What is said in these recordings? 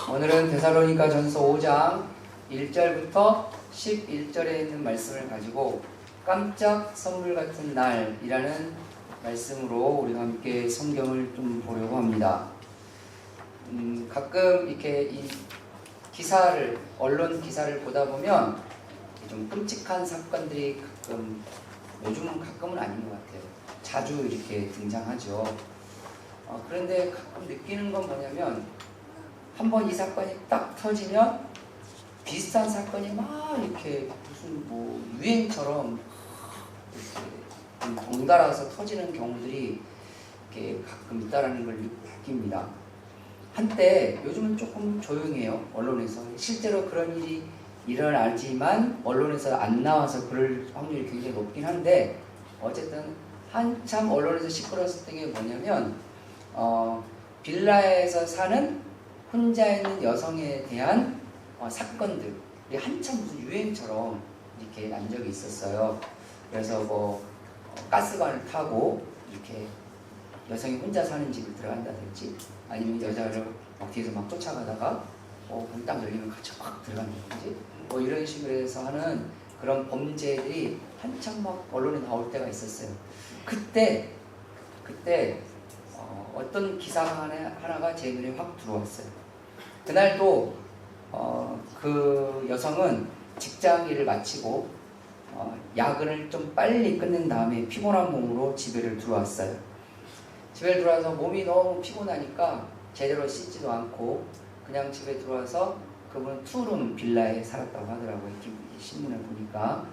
오늘은 데살로니가전서 5장 1절부터 11절에 있는 말씀을 가지고 깜짝 선물 같은 날이라는 말씀으로 우리가 함께 성경을 좀 보려고 합니다. 가끔 이렇게 이 기사를, 언론 기사를 보다 보면 좀 끔찍한 사건들이 가끔, 요즘은 가끔은 아닌 것 같아요. 자주 이렇게 등장하죠. 그런데 가끔 느끼는 건 뭐냐면, 한번 이 사건이 딱 터지면 비슷한 사건이 막 이렇게 무슨 뭐 유행처럼 이렇게 덩달아서 터지는 경우들이 이렇게 가끔 있다라는 걸 느낍니다. 한때, 요즘은 조금 조용해요. 언론에서 실제로 그런 일이 일어나지만 언론에서 안 나와서 그럴 확률이 굉장히 높긴 한데, 어쨌든 한참 언론에서 시끄러웠던 게 뭐냐면 빌라에서 사는 혼자 있는 여성에 대한 사건들이 한참 무슨 유행처럼 이렇게 난 적이 있었어요. 그래서 뭐 가스관을 타고 이렇게 여성이 혼자 사는 집을 들어간다든지, 아니면 여자를 막 뒤에서 막 쫓아가다가 문 딱 열리면 같이 막 들어간다든지, 뭐 이런 식으로 해서 하는 그런 범죄들이 한참 막 언론에 나올 때가 있었어요. 그때 어떤 기사 하나가 제 눈에 확 들어왔어요. 그날도 그 여성은 직장 일을 마치고 야근을 좀 빨리 끝낸 다음에 피곤한 몸으로 집에를 들어왔어요. 집에 들어와서 몸이 너무 피곤하니까 제대로 씻지도 않고 그냥 집에 들어와서, 그분은 투룸 빌라에 살았다고 하더라고요. 신문에 보니까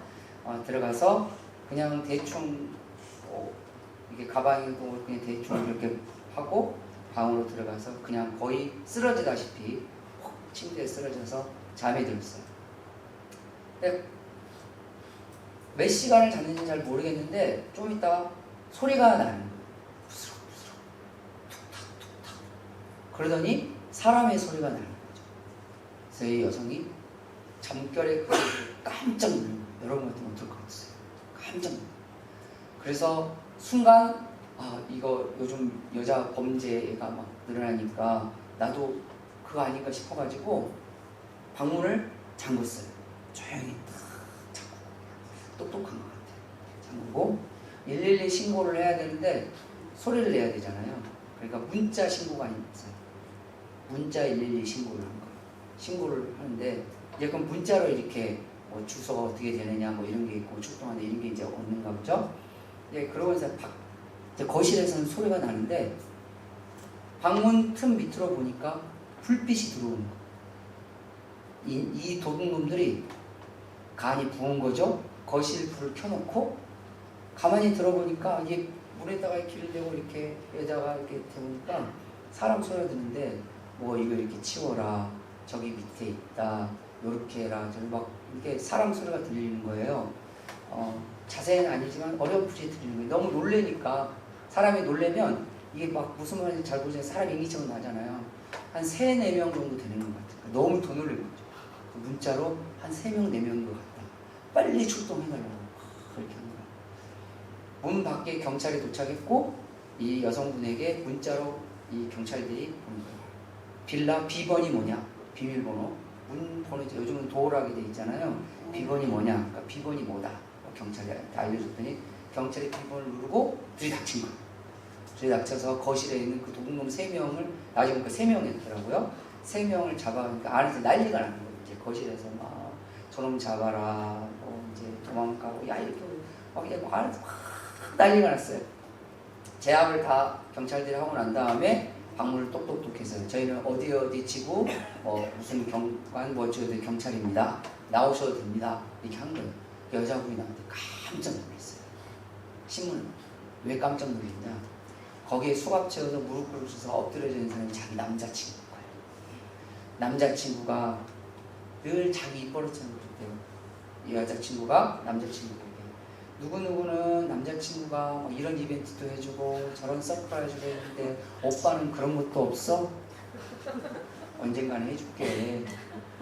들어가서 그냥 대충 이게 가방이고 그냥 대충 이렇게 하고 방으로 들어가서 그냥 거의 쓰러지다시피 침대에 쓰러져서 잠에 들었어요. 근데 몇 시간을 잤는지 잘 모르겠는데 좀 있다가 소리가 나는 거예요. 부스럭부스럭, 툭탁툭탁. 그러더니 사람의 소리가 나는 거죠. 그래서 이 여성이 잠결에 깜짝 놀란 거예요. 여러분 같으면 어떨 것 같으세요? 깜짝 놀란 거예요. 그래서 순간 이거 요즘 여자 범죄가 막 늘어나니까 나도 그거 아닌가 싶어가지고 방문을 잠궜어요. 조용히 딱 잠그고, 똑똑한 것 같아요. 잠그고 112 신고를 해야 되는데 소리를 내야 되잖아요. 그러니까 문자 신고가 있어요. 문자 112 신고를 한 거예요. 신고를 하는데 이제 그럼 문자로 이렇게 뭐 주소가 어떻게 되느냐 뭐 이런 게 있고 출동하는 이런 게 이제 없는가 보죠. 예, 그러면서 이제 거실에서는 소리가 나는데 방문 틈 밑으로 보니까 불빛이 들어오는 거예요. 이 도둑놈들이 간이 부은 거죠. 거실 불을 켜놓고 가만히 들어보니까 이게 문에다가 길을 대고 이렇게 여자가 이렇게 대보니까 사람 소리가 드는데, 뭐 이거 이렇게 치워라, 저기 밑에 있다, 요렇게 해라, 저기 막 이렇게 사람 소리가 들리는 거예요. 자세히는 아니지만 어렴풋이 들리는 거예요. 너무 놀래니까, 사람이 놀래면 이게 막 무슨 말인지 잘 모르지만 사람 인기척은 나잖아요. 한 3, 4명 정도 되는 것 같아요. 너무 더 놀란 거죠. 문자로 한 3명, 4명 것 같다. 빨리 출동해달라고 그렇게 한 거예요. 문 밖에 경찰이 도착했고 이 여성분에게 문자로 이 경찰들이 보는 거예요. 빌라 비번이 뭐냐? 비밀번호. 문 번호, 요즘은 도어락이 돼 있잖아요. 비번이 뭐냐? 그러니까 비번이 뭐다. 경찰한테 알려줬더니 경찰이 비번을 누르고 들이닥친 거예요. 들이닥쳐서 거실에 있는 그 도둑놈 3명을, 나중에 그 3명이었더라고요. 3명을 잡아가니까 안에서 난리가 나는 거예요. 이제 거실에서 막 저놈 잡아라, 뭐 이제 도망가고, 야 이렇게 막 이제 안에서 막 난리가 났어요. 제압을 다 경찰들이 하고 난 다음에 방문을 똑똑똑해서 저희는 어디 치고 무슨 경관 뭐 저희들 경찰입니다. 나오셔도 됩니다. 이렇게 한 거예요. 여자분이 나한테 깜짝 놀랐어요. 신문을. 왜 깜짝 놀랐냐? 거기에 수갑 채워서 무릎 꿇으셔서 엎드려져 있는 사람이 자기 남자친구인 거예요. 남자친구가 늘 자기 입버릇처럼 그랬대요. 이 여자친구가 남자친구에게 누구누구는 남자친구가 뭐 이런 이벤트도 해주고 저런 서프라이즈도 했는데 오빠는 그런 것도 없어? 언젠가는 해줄게.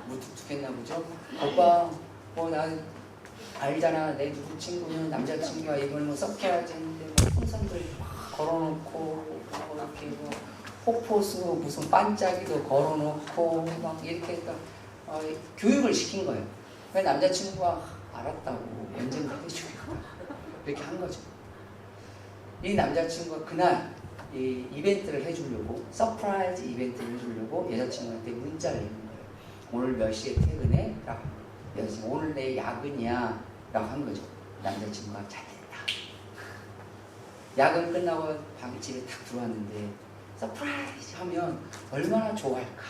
무뚝뚝했나 보죠? 오빠 뭐 난 알잖아. 내 누구 친구는 남자친구가 이걸 뭐 썩혀야지 했는데 뭐 풍선들 막 걸어놓고 뭐 이렇게 뭐 폭포수 무슨 반짝이도 걸어놓고 막 이렇게 교육을 시킨 거예요. 그 남자친구가 알았다고 언젠가 해주겠다 이렇게 한 거죠. 이 남자친구가 그날 이 이벤트를 해주려고 서프라이즈 이벤트를 해주려고 여자친구한테 문자를 했는 거예요. 오늘 몇 시에 퇴근해? 라고. 여자친구 오늘 내 야근이야 라고 한 거죠. 남자친구가 잘됐다. 야근 끝나고 집에 딱 들어왔는데 서프라이즈 하면 얼마나 좋아할까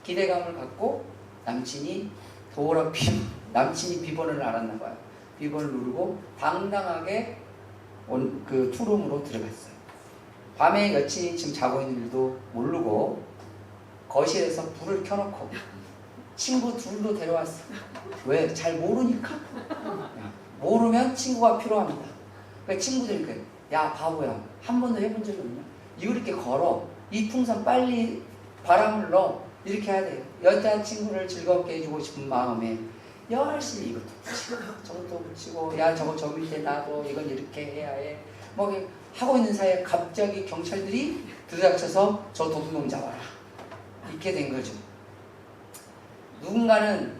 기대감을 갖고 남친이 남친이 비번을 알았나 봐요. 비번을 누르고 당당하게 그 투룸으로 들어갔어요. 밤에 여친이 지금 자고 있는 일도 모르고 거실에서 불을 켜놓고 친구 둘도 데려왔어. 왜? 잘 모르니까. 모르면 친구가 필요합니다. 그러니까 친구들이 그래. 야 바보야 한 번도 해본 적이 없냐? 이렇게 걸어 이 풍선 빨리 바람을 넣어 이렇게 해야 돼요. 여자친구를 즐겁게 해주고 싶은 마음에 열심히 이것도 붙이고 저것도 붙이고 야 저거 저 밑에 놔둬 이건 이렇게 해야 해 뭐 하고 있는 사이에 갑자기 경찰들이 들이닥쳐서 저 도둑놈 잡아라 이렇게 된 거죠. 누군가는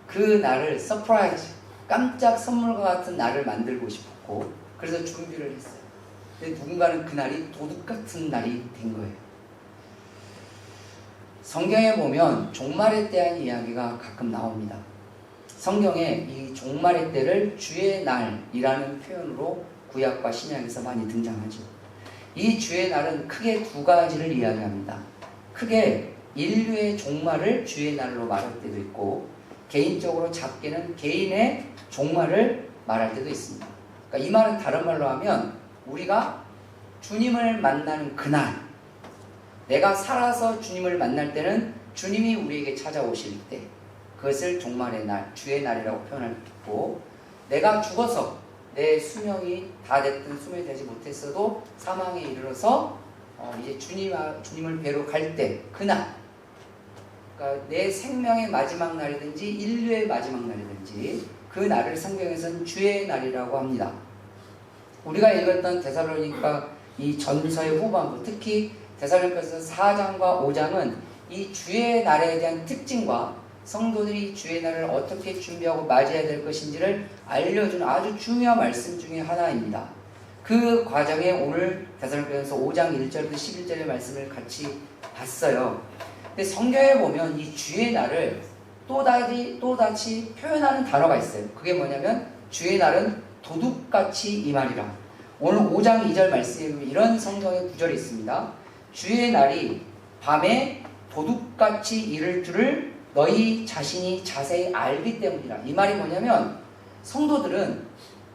그 날을 서프라이즈 깜짝 선물과 같은 날을 만들고 싶었고 그래서 준비를 했어요. 근데 누군가는 그날이 도둑 같은 날이 된 거예요. 성경에 보면 종말에 대한 이야기가 가끔 나옵니다. 성경에 이 종말의 때를 주의 날이라는 표현으로 구약과 신약에서 많이 등장하죠. 이 주의 날은 크게 두 가지를 이야기합니다. 크게 인류의 종말을 주의 날로 말할 때도 있고 개인적으로 작게는 개인의 종말을 말할 때도 있습니다. 그러니까 이 말은 다른 말로 하면 우리가 주님을 만나는 그날 내가 살아서 주님을 만날 때는 주님이 우리에게 찾아오실 때 그것을 종말의 날, 주의 날이라고 표현할 수 있고 내가 죽어서 내 수명이 다 됐든 수명이 되지 못했어도 사망에 이르러서 이제 주님을 뵈러 갈 때 그날 그러니까 내 생명의 마지막 날이든지 인류의 마지막 날이든지 그 날을 성경에서는 주의 날이라고 합니다. 우리가 읽었던 데살로니가 이 전서의 후반부 특히 데살로니가서 4장과 5장은 이 주의 날에 대한 특징과 성도들이 주의 날을 어떻게 준비하고 맞이해야 될 것인지를 알려주는 아주 중요한 말씀 중에 하나입니다. 그 과정에 오늘 데살로니가서 5장 1절부터 11절의 말씀을 같이 봤어요. 근데 성경에 보면 이 주의 날을 또다시 표현하는 단어가 있어요. 그게 뭐냐면 주의 날은 도둑같이 임하리라. 오늘 5장 2절 말씀에 보면 이런 성경의 구절이 있습니다. 주의 날이 밤에 도둑같이 이를 줄을 너희 자신이 자세히 알기 때문이라. 이 말이 뭐냐면 성도들은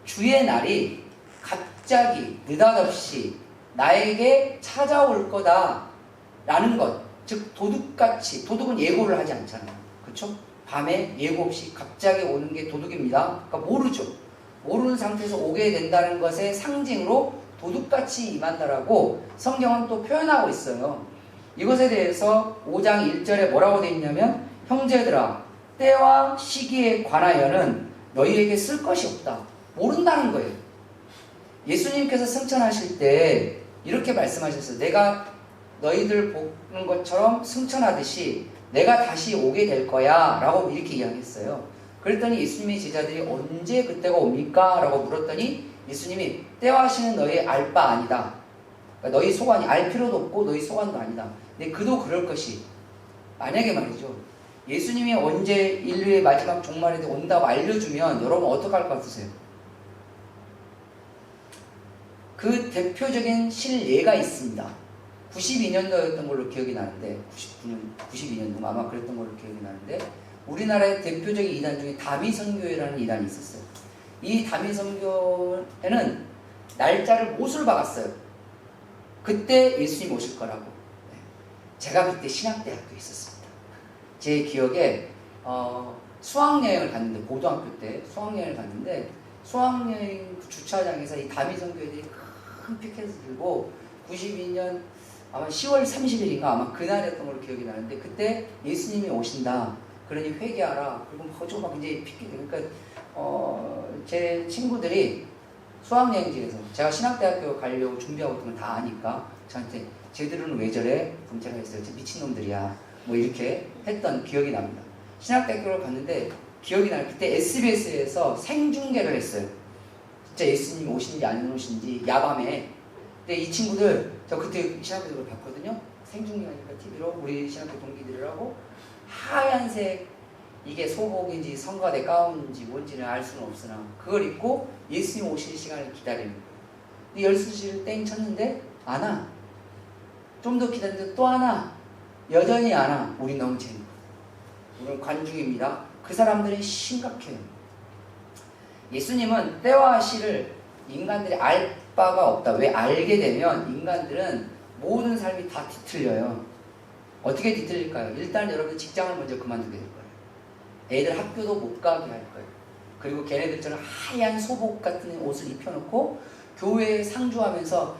주의 날이 갑자기 느닷없이 나에게 찾아올 거다라는 것. 즉 도둑같이 도둑은 예고를 하지 않잖아요. 그렇죠? 밤에 예고 없이 갑자기 오는 게 도둑입니다. 그러니까 모르죠. 모르는 상태에서 오게 된다는 것의 상징으로 도둑같이 임한다라고 성경은 또 표현하고 있어요. 이것에 대해서 5장 1절에 뭐라고 되어 있냐면 형제들아 때와 시기에 관하여는 너희에게 쓸 것이 없다. 모른다는 거예요. 예수님께서 승천하실 때 이렇게 말씀하셨어요. 내가 너희들 보는 것처럼 승천하듯이 내가 다시 오게 될 거야 라고 이렇게 이야기했어요. 그랬더니 예수님의 제자들이 언제 그때가 옵니까? 라고 물었더니 예수님이 때와 시는 너희 알 바 아니다. 그러니까 너희 소관이 알 필요도 없고 너희 소관도 아니다. 근데 그도 그럴 것이 만약에 말이죠. 예수님이 언제 인류의 마지막 종말에 온다고 알려주면 여러분 어떡할 것 같으세요? 그 대표적인 실예가 있습니다. 92년도였던 걸로 기억이 나는데 92년도 아마 그랬던 걸로 기억이 나는데 우리나라의 대표적인 이단 중에 다미선교회라는 이단이 있었어요. 이 다미선교회는 날짜를 못을 박았어요. 그때 예수님 오실 거라고. 제가 그때 신학대학교에 있었습니다. 제 기억에 수학여행을 갔는데 고등학교 때 수학여행을 갔는데 수학여행 주차장에서 이 다미선교회들이 큰 피켓을 들고 92년 아마 10월 30일인가 아마 그날이었던 걸로 기억이 나는데 그때 예수님이 오신다. 그러니 회개하라. 그리고 막 이제 피켓 그러니까 제 친구들이 수학여행지에서 제가 신학대학교 가려고 준비하고 있던 걸 다 아니까 저한테 쟤들은 왜 저래? 그럼 제가 했어요. 저 미친놈들이야. 뭐 이렇게 했던 기억이 납니다. 신학대학교를 갔는데 기억이 나요. 그때 SBS에서 생중계를 했어요. 진짜 예수님 오신지 안 오신지 야밤에. 근데 이 친구들 저 그때 신학교를 봤거든요. 생중계하니까 TV로 우리 신학교 동기들이라고 하얀색 이게 소복인지 성가대 가운인지 뭔지는 알 수는 없으나 그걸 입고 예수님 오실 시간을 기다리는 거예요. 12시를 땡 쳤는데 안 와. 좀 더 기다리는데 또 안 와. 여전히 안 와. 우리 너무 재밌고. 우리는 관중입니다. 그 사람들은 심각해요. 예수님은 때와 시를 인간들이 알 바가 없다. 왜? 알게 되면 인간들은 모든 삶이 다 뒤틀려요. 어떻게 뒤틀릴까요? 일단 여러분 직장을 먼저 그만두게 될 거예요. 애들 학교도 못 가게 할 거예요. 그리고 걔네들처럼 하얀 소복 같은 옷을 입혀놓고 교회에 상주하면서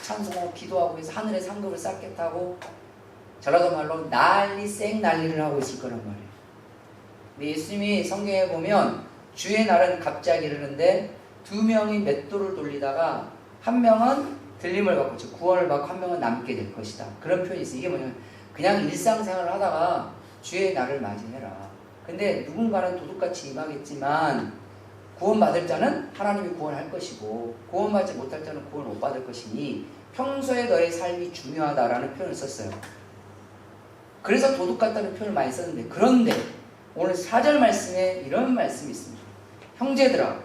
찬송하고 기도하고 해서 하늘의 상급을 쌓게 타고 저라도 말로 난리를 하고 있을 거란 말이에요. 근데 예수님이 성경에 보면 주의 날은 갑자기 이르는데 두 명이 맷돌을 돌리다가 한 명은 들림을 받고 즉 구원을 받고 한 명은 남게 될 것이다. 그런 표현이 있어요. 이게 뭐냐면 그냥 일상생활을 하다가 주의 날을 맞이해라. 근데 누군가는 도둑같이 임하겠지만 구원받을 자는 하나님이 구원할 것이고 구원받지 못할 자는 구원 못 받을 것이니 평소에 너의 삶이 중요하다라는 표현을 썼어요. 그래서 도둑 같다는 표현을 많이 썼는데 그런데 오늘 4절 말씀에 이런 말씀이 있습니다. 형제들아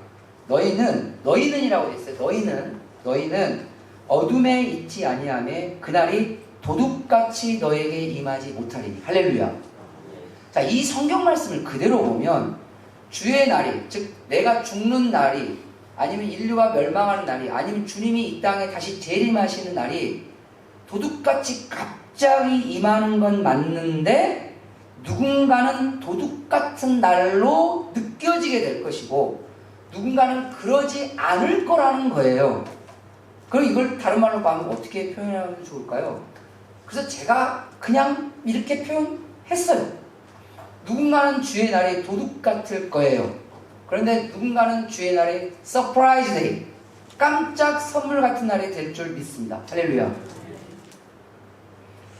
너희는이라고 되어 있어요. 너희는 어둠에 있지 아니하매 그날이 도둑같이 너에게 임하지 못하리니. 할렐루야. 자, 이 성경 말씀을 그대로 보면 주의 날이, 즉 내가 죽는 날이 아니면 인류가 멸망하는 날이 아니면 주님이 이 땅에 다시 재림하시는 날이 도둑같이 갑자기 임하는 건 맞는데 누군가는 도둑같은 날로 느껴지게 될 것이고 누군가는 그러지 않을 거라는 거예요. 그럼 이걸 다른 말로 하면 어떻게 표현하면 좋을까요? 그래서 제가 그냥 이렇게 표현했어요. 누군가는 주의 날이 도둑 같을 거예요. 그런데 누군가는 주의 날이 서프라이즈 데이, 깜짝 선물 같은 날이 될 줄 믿습니다. 할렐루야.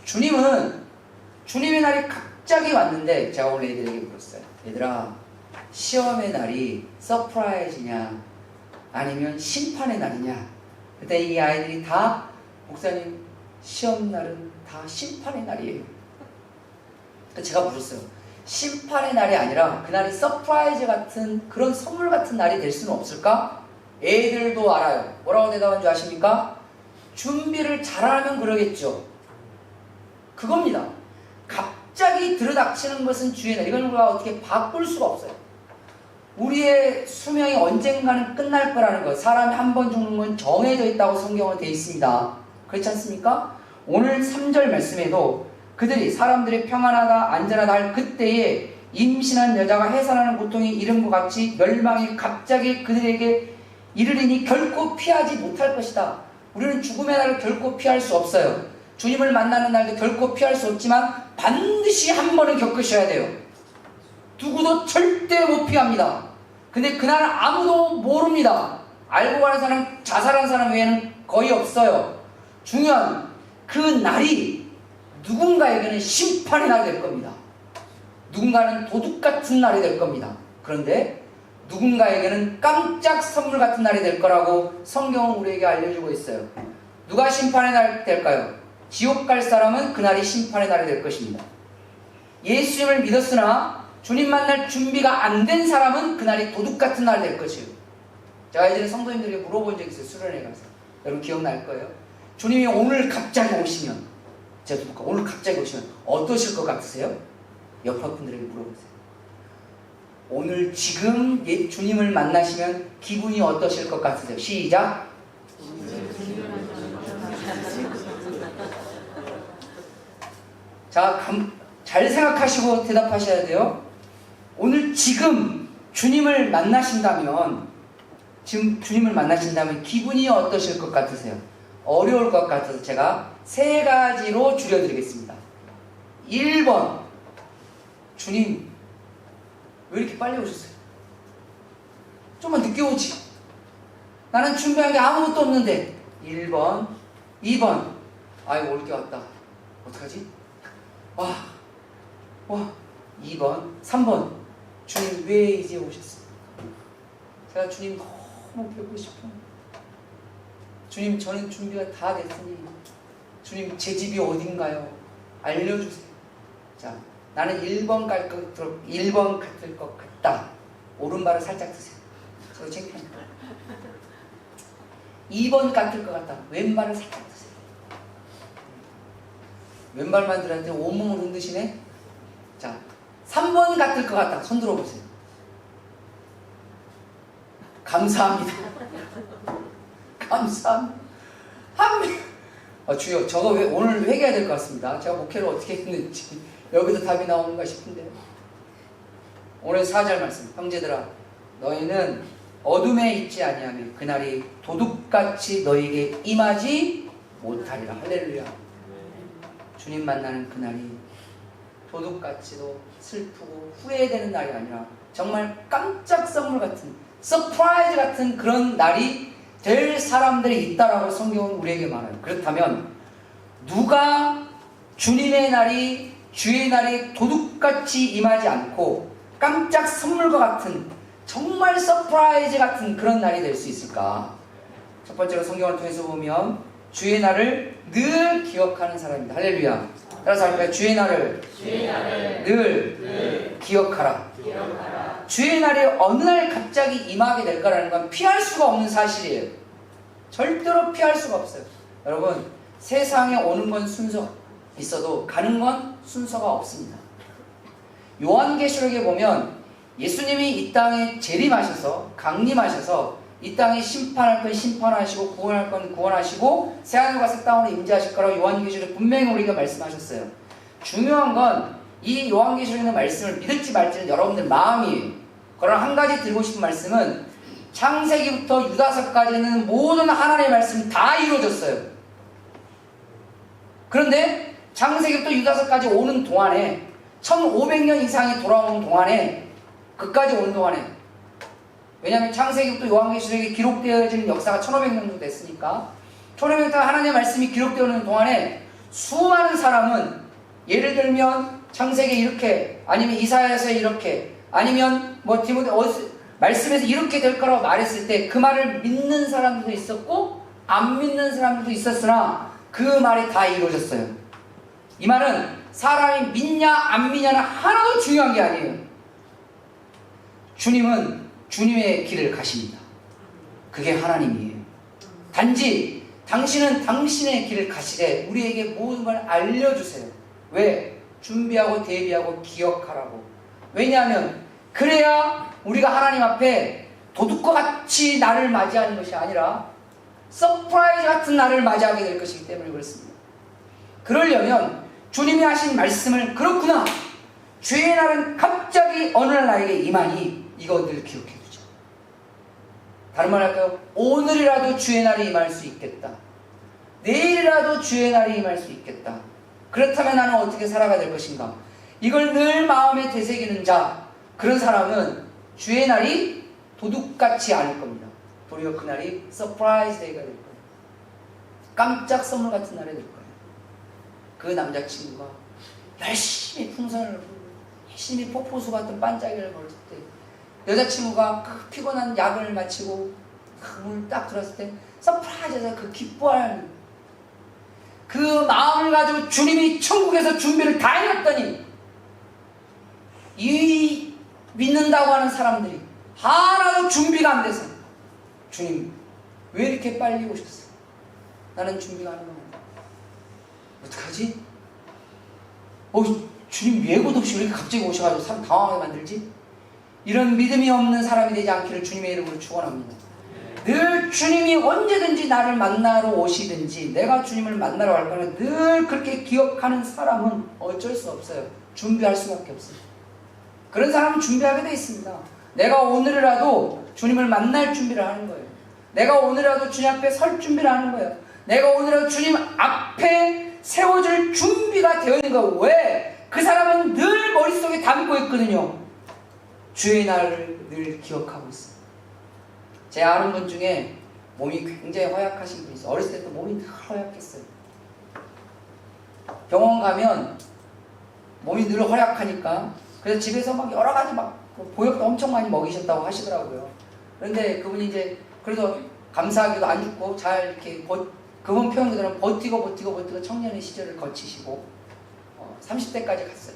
주님의 날이 갑자기 왔는데 제가 오늘 애들에게 물었어요. 얘들아, 시험의 날이 서프라이즈냐 아니면 심판의 날이냐? 그때 이 아이들이 다 목사님 시험 날은 다 심판의 날이에요. 제가 물었어요. 심판의 날이 아니라 그날이 서프라이즈 같은 그런 선물 같은 날이 될 수는 없을까? 애들도 알아요. 뭐라고 대답한 줄 아십니까? 준비를 잘하면 그러겠죠. 그겁니다. 갑자기 들이닥치는 것은 주의 날. 이건 우리가 어떻게 바꿀 수가 없어요. 우리의 수명이 언젠가는 끝날 거라는 것. 사람이 한 번 죽는 건 정해져 있다고 성경은 되어 있습니다. 그렇지 않습니까? 오늘 3절 말씀에도 그들이 사람들이 평안하다 안전하다 할 그때에 임신한 여자가 해산하는 고통이 이른 것 같이 멸망이 갑자기 그들에게 이르리니 결코 피하지 못할 것이다. 우리는 죽음의 날을 결코 피할 수 없어요. 주님을 만나는 날도 결코 피할 수 없지만 반드시 한 번은 겪으셔야 돼요. 누구도 절대 못 피합니다. 근데 그날 아무도 모릅니다. 알고 가는 사람, 자살한 사람 외에는 거의 없어요. 중요한 그 날이 누군가에게는 심판의 날이 될 겁니다. 누군가는 도둑 같은 날이 될 겁니다. 그런데 누군가에게는 깜짝 선물 같은 날이 될 거라고 성경은 우리에게 알려주고 있어요. 누가 심판의 날 될까요? 지옥 갈 사람은 그날이 심판의 날이 될 것입니다. 예수님을 믿었으나 주님 만날 준비가 안 된 사람은 그날이 도둑 같은 날이 될 것이에요. 제가 예전에 성도님들에게 물어본 적이 있어요. 수련회 가서. 여러분 기억날 거예요. 주님이 오늘 갑자기 오시면, 제가 오늘 갑자기 오시면 어떠실 것 같으세요? 옆 분들에게 물어보세요. 오늘 지금 주님을 만나시면 기분이 어떠실 것 같으세요? 시작. 자, 잘 생각하시고 대답하셔야 돼요. 오늘 지금 주님을 만나신다면 기분이 어떠실 것 같으세요? 어려울 것 같아서 제가 3가지로 줄여드리겠습니다. 1번, 주님 왜 이렇게 빨리 오셨어요? 좀만 늦게 오지. 나는 준비한 게 아무것도 없는데. 1번. 2번, 아이고 올 게 왔다. 어떡하지? 와 2번 3번 주님 왜 이제 오셨어요? 제가 주님 너무 뵙고 싶어요. 주님 저는 준비가 다 됐으니 주님 제 집이 어딘가요? 알려주세요. 자, 나는 1번 같을 것 같다. 오른발을 살짝 드세요. 저 창피합니다. 2번 같을 것 같다. 왼발을 살짝 드세요. 왼발만 들었는데 온몸을 흔드시네. 자, 3번 같을 것 같다. 손 들어보세요. 감사합니다. 감사합니다. 주여, 저거 오늘 회개해야 될 것 같습니다. 제가 목회를 어떻게 했는지 여기도 답이 나오는가 싶은데. 오늘 4절 말씀. 형제들아, 너희는 어둠에 있지 아니하며 그날이 도둑같이 너희에게 임하지 못하리라. 할렐루야. 주님 만나는 그날이 도둑같이도 슬프고 후회되는 날이 아니라 정말 깜짝 선물 같은, 서프라이즈 같은 그런 날이 될 사람들이 있다라고 성경은 우리에게 말해요. 그렇다면 누가 주님의 날이, 주의 날이 도둑같이 임하지 않고 깜짝 선물과 같은, 정말 서프라이즈 같은 그런 날이 될 수 있을까? 첫 번째로 성경을 통해서 보면 주의 날을 늘 기억하는 사람입니다. 할렐루야. 따라서 할까요? 주의 날을 늘 기억하라. 주의 날이 어느 날 갑자기 임하게 될까라는 건 피할 수가 없는 사실이에요. 절대로 피할 수가 없어요. 여러분, 세상에 오는 건 순서 있어도 가는 건 순서가 없습니다. 요한계시록에 보면 예수님이 이 땅에 재림하셔서, 강림하셔서 이 땅에 심판할 건 심판하시고 구원할 건 구원하시고 새하늘과 새 땅으로 임재하실 거라고 요한계시록에 분명히 우리가 말씀하셨어요. 중요한 건 이 요한계시록에 있는 말씀을 믿을지 말지는 여러분들 마음이에요. 그러나 한 가지 드리고 싶은 말씀은 창세기부터 유다서까지는 모든 하나님의 말씀이 다 이루어졌어요. 그런데 창세기부터 유다서까지 오는 동안에 1500년 이상이 돌아오는 동안에, 그까지 오는 동안에, 왜냐하면 창세기부터 요한계시록에 기록되어지는 역사가 1500년 정도 됐으니까 1500년 동안 하나님의 말씀이 기록되어지는 동안에 수많은 사람은, 예를 들면 창세기 이렇게, 아니면 이사야에서 이렇게, 아니면 뭐 디모데 말씀에서 이렇게 될 거라고 말했을 때 그 말을 믿는 사람들도 있었고 안 믿는 사람들도 있었으나 그 말이 다 이루어졌어요. 이 말은 사람이 믿냐 안 믿냐는 하나도 중요한 게 아니에요. 주님은 주님의 길을 가십니다. 그게 하나님이에요. 단지 당신은 당신의 길을 가시되 우리에게 모든 걸 알려주세요. 왜? 준비하고 대비하고 기억하라고. 왜냐하면 그래야 우리가 하나님 앞에 도둑과 같이 나를 맞이하는 것이 아니라 서프라이즈 같은 나를 맞이하게 될 것이기 때문에 그렇습니다. 그러려면 주님이 하신 말씀을, 그렇구나, 주의 날은 갑자기 어느 날 나에게 임하니, 이거 늘 기억해 두죠. 다른 말 할까요? 오늘이라도 주의 날이 임할 수 있겠다. 내일이라도 주의 날이 임할 수 있겠다. 그렇다면 나는 어떻게 살아가야 될 것인가? 이걸 늘 마음에 되새기는 자, 그런 사람은 주의 날이 도둑같이 않을 겁니다. 도리어 그날이 서프라이즈 데이가 될 거예요. 깜짝 선물 같은 날이 될 거예요. 그 남자친구가 열심히 풍선을 불고 열심히 폭포수 같은 반짝이를 벌일 때, 여자친구가 그 피곤한 야근을 마치고 그 문을 딱 들었을 때 서프라이즈해서 그 기뻐하는 그 마음을 가지고 주님이 천국에서 준비를 다 해놨더니 이 믿는다고 하는 사람들이 하나도 준비가 안 돼서, 주님 왜 이렇게 빨리 오셨어? 나는 준비가 안 하는 거야. 어떡하지? 주님 예고도 없이 왜 이렇게 갑자기 오셔가지고 사람 당황하게 만들지? 이런 믿음이 없는 사람이 되지 않기를 주님의 이름으로 축원합니다. 늘 주님이 언제든지 나를 만나러 오시든지 내가 주님을 만나러 갈 거는 늘 그렇게 기억하는 사람은 어쩔 수 없어요. 준비할 수밖에 없어요. 그런 사람은 준비하게 되어 있습니다. 내가 오늘이라도 주님을 만날 준비를 하는 거예요. 내가 오늘이라도 주님 앞에 설 준비를 하는 거예요. 내가 오늘이라도 주님 앞에 세워줄 준비가 되어 있는 거예요. 왜? 그 사람은 늘 머릿속에 담고 있거든요. 주의 날을 늘 기억하고 있어요. 제 아는 분 중에 몸이 굉장히 허약하신 분이 있어요. 어렸을 때부터 몸이 늘 허약했어요. 병원 가면 몸이 늘 허약하니까 그래서 집에서 막 여러 가지 막 보약도 엄청 많이 먹이셨다고 하시더라고요. 그런데 그분이 이제 그래도 감사하게도 안 죽고 잘 이렇게 그분 표현 그대로 버티고 청년의 시절을 거치시고 30대까지 갔어요.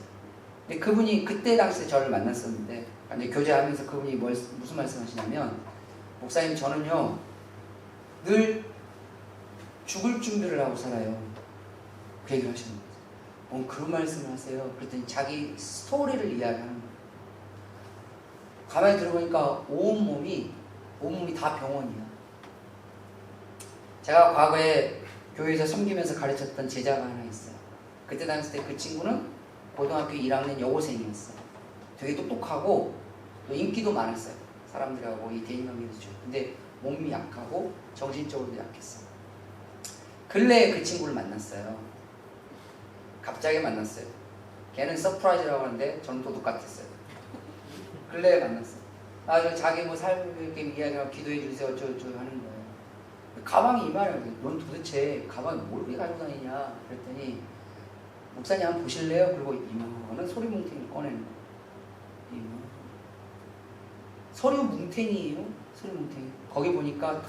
근데 그분이 그때 당시에 저를 만났었는데 이제 교제하면서 그분이 무슨 말씀하시냐면 목사님 저는요 늘 죽을 준비를 하고 살아요. 그 얘기를 하시는 거예요. 그런 말씀을 하세요. 그랬더니 자기 스토리를 이야기하는 거예요. 가만히 들어보니까 온몸이 다 병원이야. 제가 과거에 교회에서 섬기면서 가르쳤던 제자가 하나 있어요. 그때 당시 때 그 친구는 고등학교 1학년 여고생이었어요. 되게 똑똑하고 또 인기도 많았어요. 사람들하고 이 대인관계에서. 근데 몸이 약하고 정신적으로도 약했어요. 근래에 그 친구를 만났어요. 갑자기 만났어요. 걔는 서프라이즈라고 하는데 저는 또 똑같았어요. 근래에 만났어요. 자기 뭐 삶을 이렇게 이야기하고 기도해 주세요. 저 하는 거예요. 가방이 이만해요. 넌 도대체 가방에 뭘 왜 가지고 다니냐? 그랬더니 목사님 한번 보실래요? 그리고 이만한 소리 뭉탱이를 꺼내는 거예요. 서류 뭉탱이에요. 서류 뭉탱이. 거기 보니까 다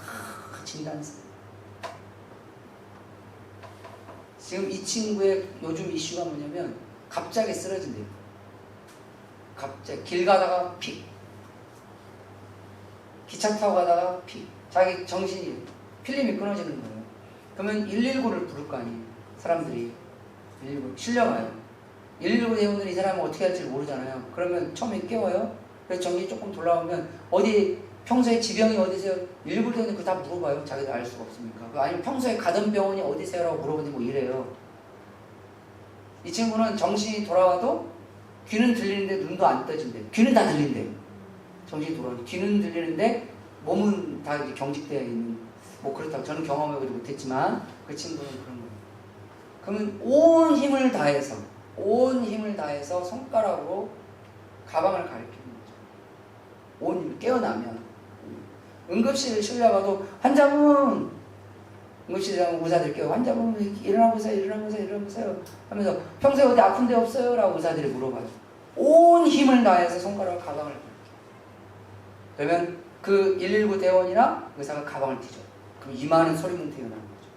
진단서. 지금 이 친구의 요즘 이슈가 뭐냐면 갑자기 쓰러진대요. 갑자기 길 가다가 픽. 기차 타고 가다가 픽. 자기 정신이 필름이 끊어지는 거예요. 그러면 119를 부를 거 아니에요. 사람들이 119 실려가요. 119 대원들이 이 사람은 어떻게 할지 모르잖아요. 그러면 처음에 깨워요. 그래서 정신이 조금 돌아오면 어디 평소에 지병이 어디세요? 119 대원이 그거 다 물어봐요. 자기도 알 수가 없으니까. 아니면 평소에 가던 병원이 어디세요? 라고 물어보니 뭐 이래요. 이 친구는 정신이 돌아와도 귀는 들리는데 눈도 안 떠진대요. 귀는 다 들린대요. 정신이 돌아와도 귀는 들리는데 몸은 다 이렇게 경직되어 있는 뭐 그렇다고 저는 경험해보지 못했지만 그 친구는 그런 거예요. 그러면 온 힘을 다해서 손가락으로 가방을 가리키는 거죠. 온 힘을 깨어나면 응급실에 실려가도 환자분 응급실에 가면 의사들 깨워 환자분 일어나보세요 하면서 평소에 어디 아픈 데 없어요? 라고 의사들이 물어봐요. 온 힘을 다해서 손가락으로 가방을 가리켜요. 그러면 그 119 대원이나 의사가 가방을 뒤져. 그럼 이만한 소리뭉텅이가 나는 거죠.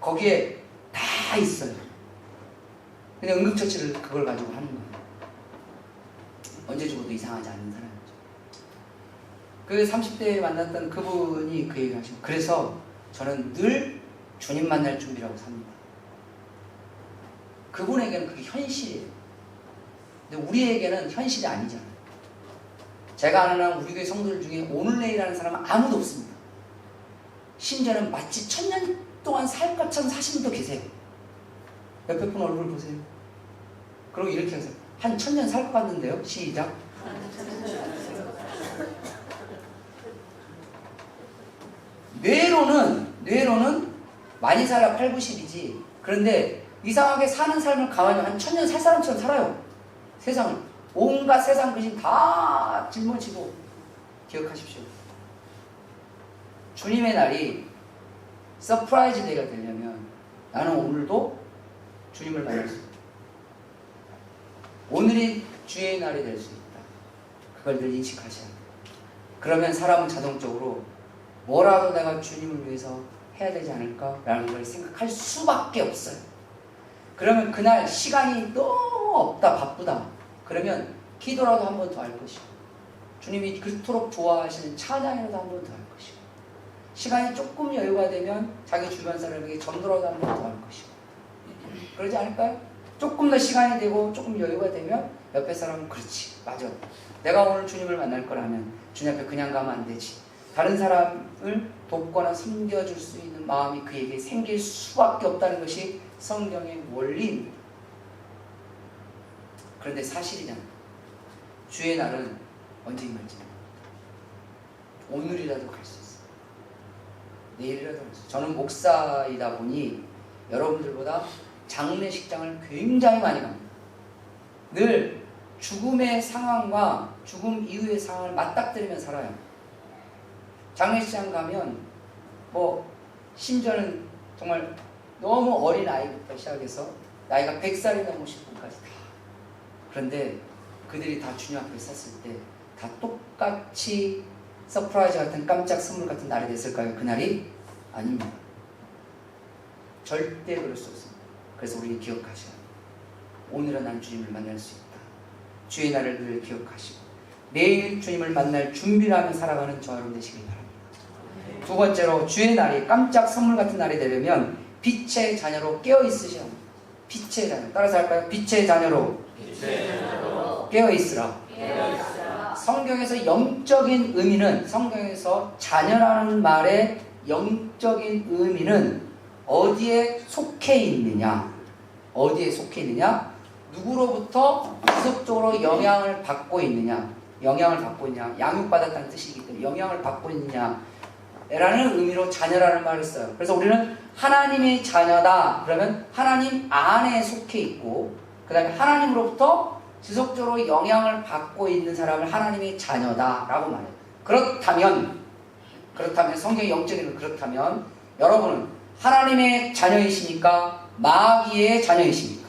거기에 다 있어요. 근데 응급처치를 그걸 가지고 하는 거예요. 언제 죽어도 이상하지 않는 사람이죠. 그 30대에 만났던 그분이 그 얘기를 하시고 그래서 저는 늘 주님 만날 준비라고 삽니다. 그분에게는 그게 현실이에요. 근데 우리에게는 현실이 아니잖아요. 제가 아는 한 우리 교회 성도들 중에 오늘 내일하는 사람은 아무도 없습니다. 심지어는 마치 1000년 동안 살 것처럼 사시는 분도 계세요. 옆에 분 얼굴 보세요. 그리고 이렇게 해서 한 1000년 살 것 같는데요. 시작. 뇌로는 많이 살아 8, 90이지. 그런데 이상하게 사는 삶을 가만히 한 1000년 살 사람처럼 살아요. 세상을. 온갖 세상 근심 다 짊어지고 기억하십시오. 주님의 날이 서프라이즈 데이가 되려면 나는 오늘도 주님을 만날 수 있다. 오늘이 주의 날이 될 수 있다. 그걸 늘 인식하셔야 돼요. 그러면 사람은 자동적으로 뭐라도 내가 주님을 위해서 해야 되지 않을까라는 걸 생각할 수밖에 없어요. 그러면 그날 시간이 너무 없다 바쁘다 그러면 기도라도 한 번 더 할 것이고 주님이 그토록 좋아하시는 찬양이라도 한 번 더 할 것이고 시간이 조금 여유가 되면 자기 주변 사람에게 전도라도 한 번 더 할 것이고 그러지 않을까요? 조금 더 시간이 되고 조금 여유가 되면 옆에 사람은 그렇지 맞아 내가 오늘 주님을 만날 거라면 주님 앞에 그냥 가면 안 되지 다른 사람을 돕거나 섬겨줄 수 있는 마음이 그에게 생길 수밖에 없다는 것이 성경의 원리입니다. 그런데 사실이잖아요. 주의 날은 언제 임할지 오늘이라도 갈 수 있어요. 내일이라도 갈 수 있어요. 저는 목사이다 보니 여러분들보다 장례식장을 굉장히 많이 갑니다. 늘 죽음의 상황과 죽음 이후의 상황을 맞닥뜨리며 살아요. 장례식장 가면 뭐 심지어는 정말 너무 어린 아이부터 시작해서 나이가 100살이 넘으신 분까지 다. 그런데 그들이 다 주님 앞에 섰을 때 다 똑같이 서프라이즈 같은 깜짝 선물 같은 날이 됐을까요? 그날이 아닙니다. 절대 그럴 수 없습니다. 그래서 우리 기억하셔야 합니다. 오늘은 난 주님을 만날 수 있다. 주의 날을 늘 기억하시고 내일 주님을 만날 준비를 하며 살아가는 저 여러분 되시길 바랍니다. 두 번째로 주의 날이 깜짝 선물 같은 날이 되려면 빛의 자녀로 깨어 있으셔야 합니다. 빛의 자녀. 따라서 할까요? 빛의 자녀로 깨어 있으라. 성경에서 영적인 의미는, 성경에서 자녀라는 말의 영적인 의미는 어디에 속해 있느냐, 어디에 속해 있느냐, 누구로부터 지속적으로 영향을 받고 있느냐, 영향을 받고 있냐, 양육받았다는 뜻이기 때문에 영향을 받고 있느냐 라는 의미로 자녀라는 말을 써요. 그래서 우리는 하나님의 자녀다 그러면 하나님 안에 속해 있고, 그 다음에 하나님으로부터 지속적으로 영향을 받고 있는 사람을 하나님의 자녀다 라고 말해요. 그렇다면 성경의 영적인 그렇다면 여러분은 하나님의 자녀이십니까? 마귀의 자녀이십니까?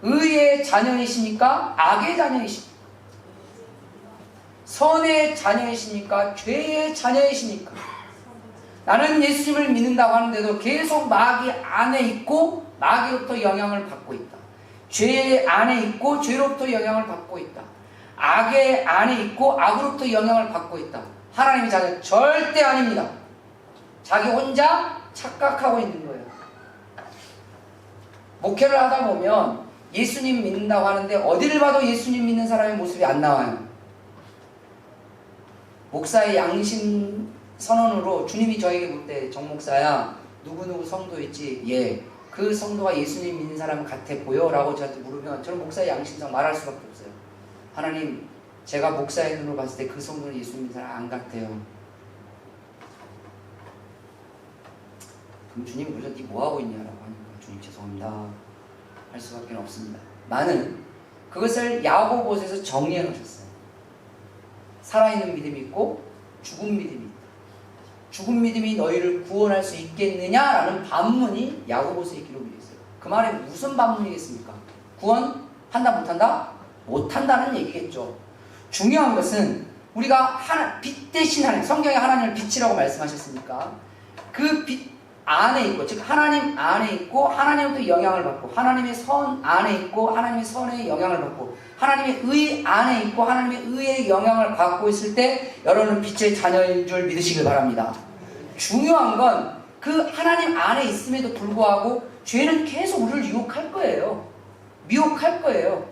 의의 자녀이십니까? 악의 자녀이십니까? 선의 자녀이십니까? 죄의 자녀이십니까? 나는 예수님을 믿는다고 하는데도 계속 마귀 안에 있고 마귀로부터 영향을 받고 있다. 죄 안에 있고 죄로부터 영향을 받고 있다. 악의 안에 있고 악으로부터 영향을 받고 있다. 하나님의 자녀 절대 아닙니다. 자기 혼자 착각하고 있는 거예요. 목회를 하다 보면 예수님 믿는다고 하는데 어디를 봐도 예수님 믿는 사람의 모습이 안 나와요. 목사의 양심 선언으로 주님이 저에게 볼 때 정 목사야 누구누구 성도 있지? 예. 그 성도가 예수님 믿는 사람 같아 보여? 라고 저한테 물으면 저는 목사의 양심상 말할 수밖에 없어요. 하나님, 제가 목사의 눈으로 봤을 때 그 성도는 예수님 믿는 사람 안 같아요. 그럼 주님 그래서 니 뭐하고 있냐라고 하니까 주님 죄송합니다 할 수밖에 없습니다. 나는 그것을 야고보서에서 정리해 놓으셨어요. 살아있는 믿음이 있고 죽은 믿음이 있다. 죽은 믿음이 너희를 구원할 수 있겠느냐라는 반문이 야고보서에 기록이 되어 있어요. 그 말에 무슨 반문이겠습니까? 구원한다 못한다? 못한다는 얘기겠죠. 중요한 것은 우리가 빛 대신 하나님, 성경에 하나님을 빛이라고 말씀하셨으니까 그 빛 안에 있고, 즉 하나님 안에 있고 하나님으로부터 영향을 받고 하나님의 선 안에 있고 하나님의 선의 영향을 받고 하나님의 의 안에 있고 하나님의 의의 영향을 받고 있을 때 여러분은 빛의 자녀인 줄 믿으시길 바랍니다. 중요한 건 그 하나님 안에 있음에도 불구하고 죄는 계속 우리를 유혹할 거예요. 미혹할 거예요.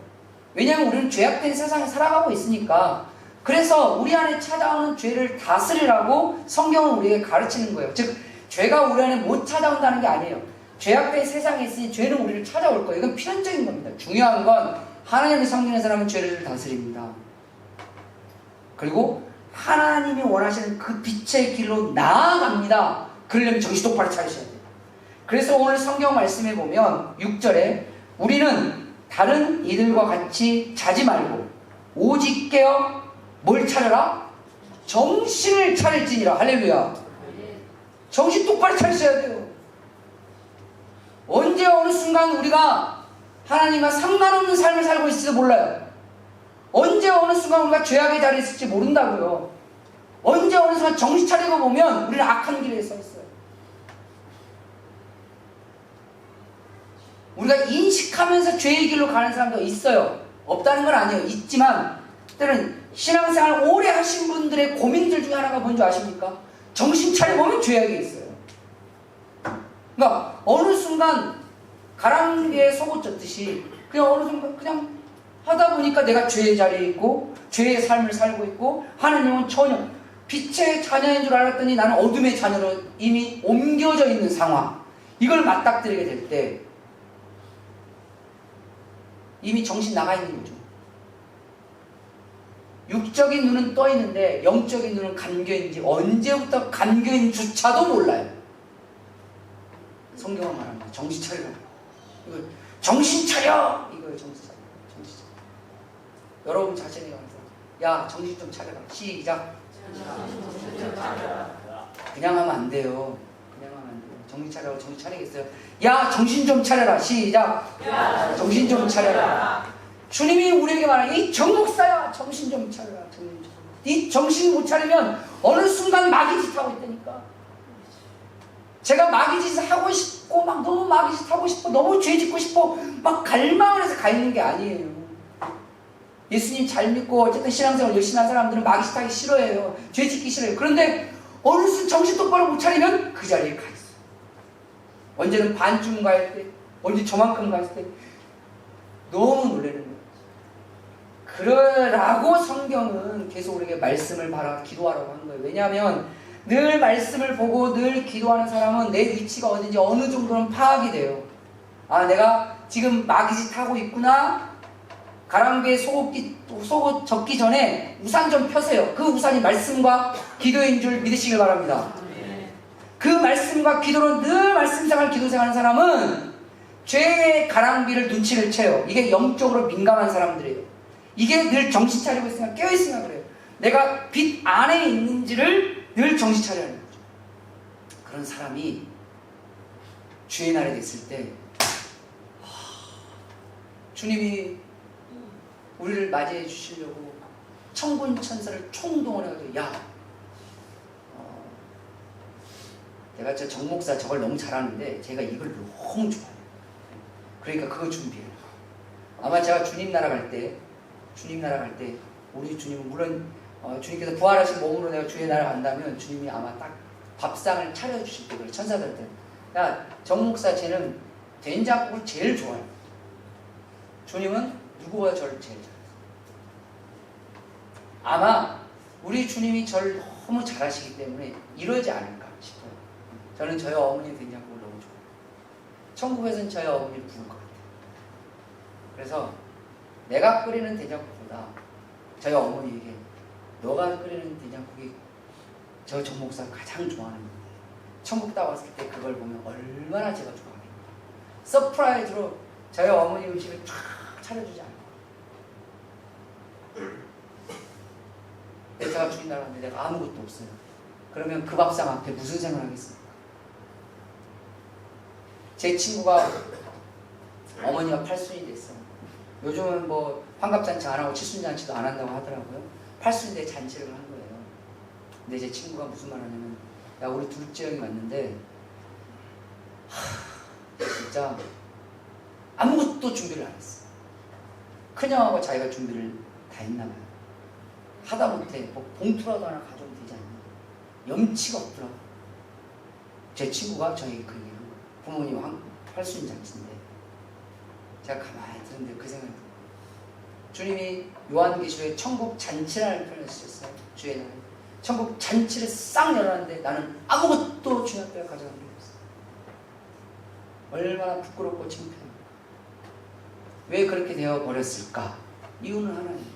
왜냐하면 우리는 죄악된 세상에 살아가고 있으니까. 그래서 우리 안에 찾아오는 죄를 다스리라고 성경은 우리에게 가르치는 거예요. 즉 죄가 우리 안에 못 찾아온다는 게 아니에요. 죄악된 세상에 있으니 죄는 우리를 찾아올 거예요. 이건 필연적인 겁니다. 중요한 건 하나님의 성령의 사람은 죄를 다스립니다. 그리고 하나님이 원하시는 그 빛의 길로 나아갑니다. 그러려면 정신 똑바로 차리셔야 돼요. 그래서 오늘 성경 말씀에 보면 6절에 우리는 다른 이들과 같이 자지 말고 오직 깨어 뭘 차려라? 정신을 차릴지니라. 할렐루야. 정신 똑바로 차리셔야 돼요. 언제 어느 순간 우리가 하나님과 상관없는 삶을 살고 있을지도 몰라요. 언제 어느 순간 우리가 죄악의 자리에 있을지 모른다고요. 언제 어느 순간 정신 차리고 보면 우리는 악한 길에 서 있어요. 우리가 인식하면서 죄의 길로 가는 사람도 있어요. 없다는 건 아니에요. 있지만 때로는 신앙생활 오래 하신 분들의 고민들 중에 하나가 뭔지 아십니까? 정신 차려보면 죄악이 있어요. 그러니까 어느 순간 가랑비에 속옷 젖듯이 그냥 어느 순간 그냥 하다 보니까 내가 죄의 자리에 있고 죄의 삶을 살고 있고 하나님은 전혀 빛의 자녀인 줄 알았더니 나는 어둠의 자녀로 이미 옮겨져 있는 상황. 이걸 맞닥뜨리게 될 때 이미 정신 나가 있는 거죠. 육적인 눈은 떠 있는데 영적인 눈은 감겨있는지 언제부터 감겨있는지조차도 몰라요. 성경은 말합니다. 정신 차리라고. 이거 정신 차려! 이거예요. 정신 차려. 정신 차려. 여러분 자신에게 말해서 야 정신 좀 차려라. 시작. 그냥 하면 안 돼요. 그냥 하면 안 돼요. 정신 차려라고 정신 차리겠어요? 야, 정신 좀 차려라. 시작. 야, 정신 좀 차려라. 주님이 우리에게 말하는 이 정목사야, 정신 좀 차려라. 이 정신 못 차리면 어느 순간 마귀짓 하고 있다니까. 제가 마귀짓을 하고 싶고 막 너무 마귀짓 하고 싶고 너무 죄 짓고 싶고 막 갈망을 해서 가 있는 게 아니에요. 예수님 잘 믿고 어쨌든 신앙생활 열심히 한 사람들은 마귀짓 하기 싫어해요. 죄 짓기 싫어해요. 그런데 어느 순간 정신 똑바로 못 차리면 그 자리에 가 있어요. 언제는 반쯤 갈 때, 언제 저만큼 갔을 때 너무 놀라는 거예요. 그러라고 성경은 계속 우리에게 말씀을 바라 기도하라고 하는 거예요. 왜냐하면 늘 말씀을 보고 늘 기도하는 사람은 내 위치가 어딘지 어느 정도는 파악이 돼요. 아, 내가 지금 마귀짓 하고 있구나. 가랑비에 속옷 젖기 전에 우산 좀 펴세요. 그 우산이 말씀과 기도인 줄 믿으시길 바랍니다. 그 말씀과 기도로 늘 말씀생활 기도생활하는 사람은 죄의 가랑비를 눈치를 채요. 이게 영적으로 민감한 사람들이에요. 이게 늘 정신 차리고 있으면 깨어있으면 그래요. 내가 빛 안에 있는지를 늘 정신 차려야 하는 거죠. 그런 사람이 주의 날에 됐을 때 주님이 우리를 맞이해 주시려고 천군 천사를 총동원해가지고 야, 내가 저 정목사 저걸 너무 잘하는데 제가 이걸 너무 좋아해요. 그러니까 그거 준비해요. 아마 제가 주님 나라 갈 때 우리 주님은 물론 주님께서 부활하신 몸으로 내가 주의 나라 간다면 주님이 아마 딱 밥상을 차려주실 때 천사들한테 야, 정목사 쟤는 된장국을 제일 좋아해요. 주님은 누구보다 저를 제일 잘해요. 아마 우리 주님이 저를 너무 잘하시기 때문에 이러지 않을까 싶어요. 저는 저희 어머니 된장국을 너무 좋아해요. 천국에서는 저희 어머니를 부를 것 같아요. 그래서 내가 끓이는 된장국보다 저희 어머니에게 너가 끓이는 된장국이 저 정목사가 가장 좋아하는 거예요. 천국 딱 왔을 때 그걸 보면 얼마나 제가 좋아하겠어요. 서프라이즈로 저희 어머니 음식을 쫙 차려주지 않아요. 제가 주인 나라 갔는데 내가 아무것도 없어요. 그러면 그 밥상 앞에 무슨 생각을 하겠습니까? 제 친구가 어머니가 팔순이 됐어요. 요즘은 뭐 환갑잔치 안 하고 칠순잔치도 안 한다고 하더라고요. 팔순인데 잔치를 한 거예요. 근데 제 친구가 무슨 말 하냐면 야, 우리 둘째 형이 왔는데 진짜 아무것도 준비를 안 했어. 큰형하고 자기가 준비를 다 했나 봐요. 하다못해 뭐 봉투라도 하나 가져오면 되지 않냐. 염치가 없더라고. 제 친구가 저에게 그 얘기를 한 거예요. 부모님 팔순 잔치인데 제가 가만히 들었는데 그 생각이 들어요. 주님이 요한계시록에 천국 잔치라는 표현을 쓰셨어요. 주의 날 천국 잔치를 싹 열어놨는데 나는 아무것도 주님 앞에 가져간 게 없어요. 얼마나 부끄럽고 창피합니까? 왜 그렇게 되어버렸을까? 이유는 하나입니다.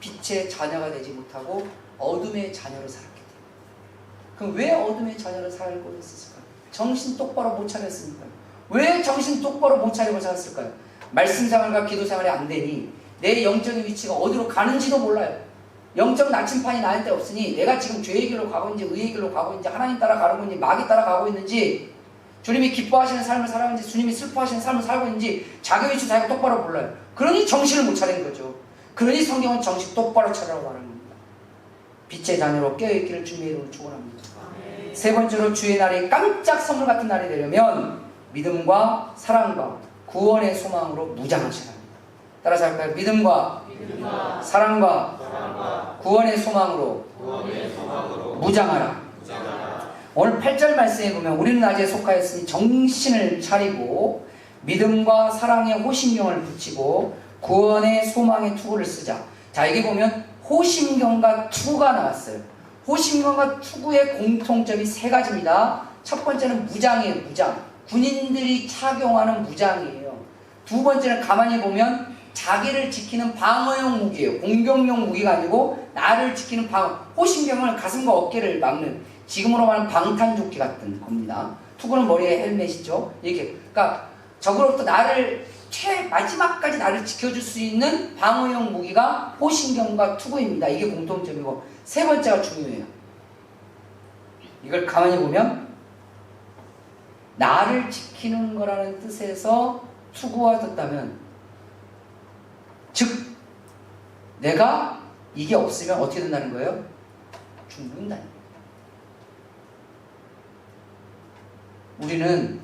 빛의 자녀가 되지 못하고 어둠의 자녀로 살았기 때문에. 그럼 왜 어둠의 자녀로 살고 있었을까요? 정신 똑바로 못 차렸으니까요. 왜 정신 똑바로 못 차리고 살았을까요? 말씀생활과 기도생활이 안 되니 내 영적인 위치가 어디로 가는지도 몰라요. 영적 나침판이 나한테 없으니 내가 지금 죄의 길로 가고 있는지 의의 길로 가고 있는지 하나님 따라 가고 있는지 마귀 따라 가고 있는지 주님이 기뻐하시는 삶을 살아가고 있는지 주님이 슬퍼하시는 삶을 살고 있는지 자기 위치 자기가 똑바로 몰라요. 그러니 정신을 못 차리는 거죠. 그러니 성경은 정신 똑바로 차리라고 말하는 겁니다. 빛의 자녀로 깨어있기를 주님의 이름으로 축원합니다. 세 번째로 주의 날이 깜짝 선물 같은 날이 되려면 믿음과 사랑과 구원의 소망으로 무장하셔야 합니다. 따라서 할까요? 믿음과 사랑과 구원의 소망으로 무장하라. 오늘 8절 말씀에 보면 우리는 아직에 속하였으니 정신을 차리고 믿음과 사랑의 호심경을 붙이고 구원의 소망의 투구를 쓰자. 자, 여기 보면 호심경과 투구가 나왔어요. 호심경과 투구의 공통점이 세 가지입니다. 첫 번째는 무장이에요. 무장. 군인들이 착용하는 무장이에요. 두 번째는 가만히 보면 자기를 지키는 방어용 무기예요. 공격용 무기가 아니고 나를 지키는 방어. 호심경은 가슴과 어깨를 막는 지금으로 말하는 방탄조끼 같은 겁니다. 투구는 머리에 헬멧이죠. 이렇게. 그러니까 적으로부터 나를 마지막까지 나를 지켜줄 수 있는 방어용 무기가 호신경과 투구입니다. 이게 공통점이고 세 번째가 중요해요. 이걸 가만히 보면 나를 지키는 거라는 뜻에서 투구하였다면, 즉 내가 이게 없으면 어떻게 된다는 거예요? 죽는다는 거예요. 우리는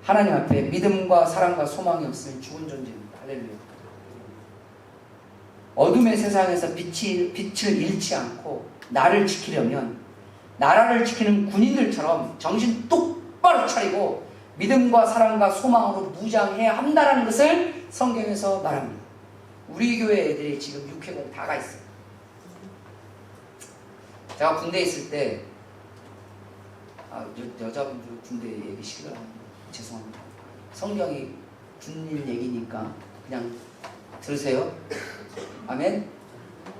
하나님 앞에 믿음과 사랑과 소망이 없으면 죽은 존재입니다. 할렐루야. 어둠의 세상에서 빛을 잃지 않고 나를 지키려면 나라를 지키는 군인들처럼 정신 똑바로 차리고 믿음과 사랑과 소망으로 무장해야 한다는 것을 성경에서 말합니다. 우리 교회 애들이 지금 육회가 다 가 있어요. 제가 군대에 있을 때 여자분들 군대 얘기 싫어합니다. 죄송합니다. 성경이 군인 얘기니까 그냥 들으세요. 아멘.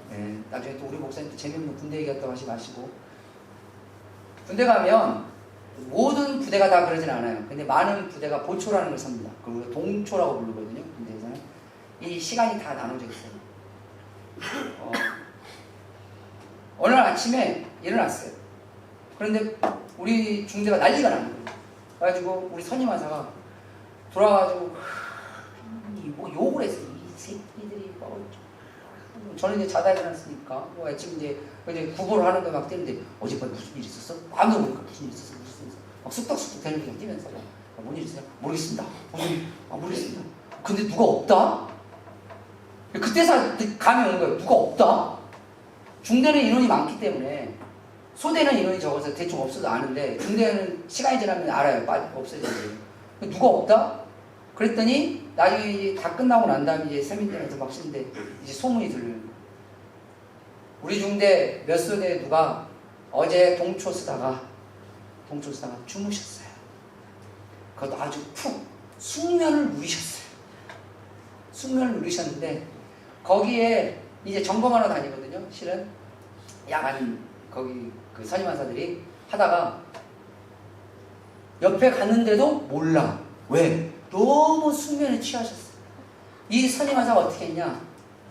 네, 나중에 또 우리 목사님도 재밌는 군대 얘기했다고 하지 마시고. 군대 가면 모든 부대가 다 그러진 않아요. 근데 많은 부대가 보초라는 걸 섭니다. 그걸 우리가 동초라고 부르거든요. 군대에서는. 이 시간이 다 나눠져 있어요. 어느 날 아침에 일어났어요. 그런데 우리 중대가 난리가 나는 거예요. 그래가지고 우리 선임하사가 돌아가지고 뭐 욕을 했어요. 이 새끼들이 뭐 저는 이제 자다 일어났으니까 뭐 아침 이제 구보를 하는데 막 뛰는데 어젯밤에 무슨 일 있었어? 아무도 모르니까 무슨 일 있었어? 막 쑥덕쑥덕 되는 게 뛰면서 뭔 일 있어요? 모르겠습니다. 모르겠습니다. 근데 누가 없다? 그때서 감이 오는 거예요. 누가 없다? 중대는 인원이 많기 때문에 소대는 인원이 적어서 대충 없어도 아는데 중대는 시간이 지나면 알아요. 없어지는데 누가 없다? 그랬더니 나중에 이제 다 끝나고 난 다음에 이제 세민대에서 막 쉬는데 이제 소문이 들려요. 우리 중대 몇 소대에 누가 어제 동초 쓰다가 주무셨어요. 그것도 아주 푹 숙면을 누리셨어요. 숙면을 누리셨는데 거기에 이제 점검하러 다니거든요. 실은 야간 거기 그 선임하사들이 하다가 옆에 갔는데도 몰라. 왜? 너무 숙면에 취하셨어요. 이 선임하사가 어떻게 했냐?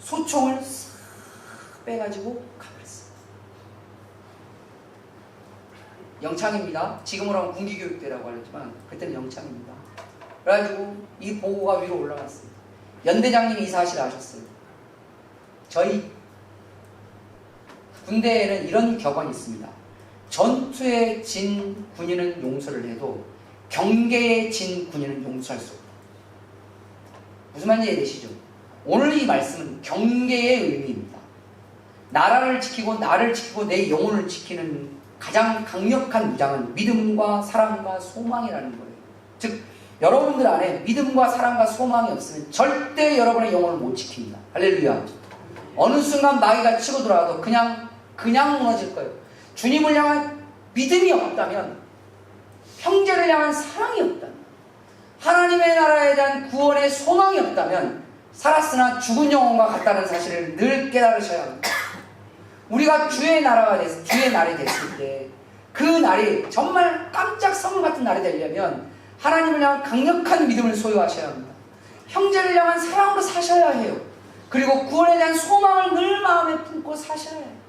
소총을 싹 빼가지고 가버렸어요. 영창입니다. 지금으로 하면 군기교육대라고 하랬지만 그때는 영창입니다. 그래가지고 이 보고가 위로 올라갔어요. 연대장님이 이 사실을 아셨어요. 저희 군대에는 이런 격언이 있습니다. 전투에 진 군인은 용서를 해도 경계에 진 군인은 용서할 수 없다. 무슨 말인지 이해되시죠? 오늘 이 말씀은 경계의 의미입니다. 나라를 지키고 나를 지키고 내 영혼을 지키는 가장 강력한 무장은 믿음과 사랑과 소망이라는 거예요. 즉 여러분들 안에 믿음과 사랑과 소망이 없으면 절대 여러분의 영혼을 못 지킵니다. 할렐루야. 어느 순간 마귀가 치고 들어와도 그냥 무너질 거예요. 주님을 향한 믿음이 없다면, 형제를 향한 사랑이 없다면, 하나님의 나라에 대한 구원의 소망이 없다면 살았으나 죽은 영혼과 같다는 사실을 늘 깨달으셔야 합니다. 우리가 주의 날이 됐을 때 그 날이 정말 깜짝 선물 같은 날이 되려면 하나님을 향한 강력한 믿음을 소유하셔야 합니다. 형제를 향한 사랑으로 사셔야 해요. 그리고 구원에 대한 소망을 늘 마음에 품고 사셔야 해요.